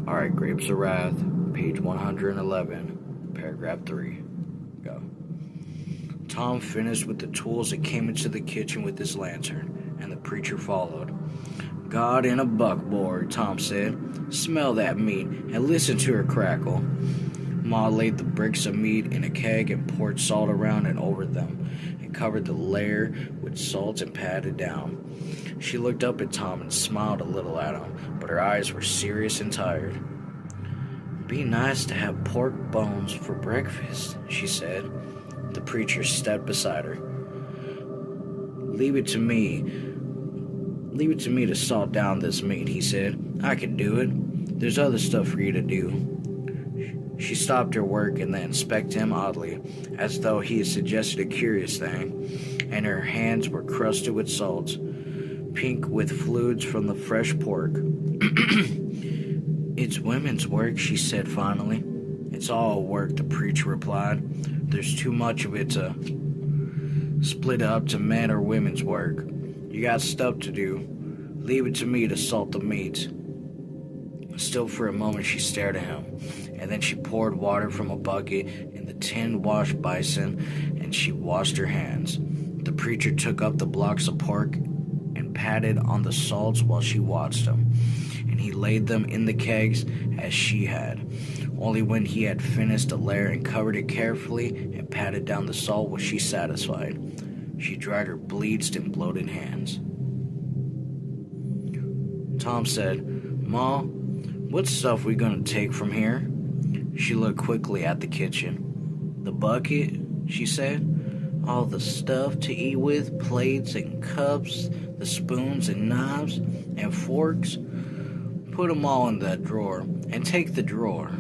Alright, Grapes of Wrath, page 111, paragraph 3. Go. Tom finished with the tools and came into the kitchen with his lantern, and the preacher followed. God in a buckboard, Tom said. Smell that meat, and listen to her crackle. Ma laid the bricks of meat in a keg and poured salt around and over them, and covered the layer with salt and patted down. She looked up at Tom and smiled a little at him, but her eyes were serious and tired. Be nice to have pork bones for breakfast, she said. The preacher stepped beside her. Leave it to me to salt down this meat, he said. I can do it. There's other stuff for you to do. She stopped her work and then inspected him oddly, as though he had suggested a curious thing, and her hands were crusted with salt, pink with fluids from the fresh pork. It's women's work, she said finally. It's all work, the preacher replied. There's too much of it to split up to men or women's work. You got stuff to do. Leave it to me to salt the meat. Still for a moment she stared at him, and then she poured water from a bucket in the tin wash basin, and she washed her hands. The preacher took up the blocks of pork and patted on the salts while she watched him, and he laid them in the kegs as she had. Only when he had finished a layer and covered it carefully and patted down the salt was she satisfied. She dried her bleached and bloated hands. Tom said, Ma, what stuff we gonna take from here? She looked quickly at the kitchen. The bucket, she said. All the stuff to eat with, plates and cups, the spoons and knives and forks. Put 'em all in that drawer, and take the drawer.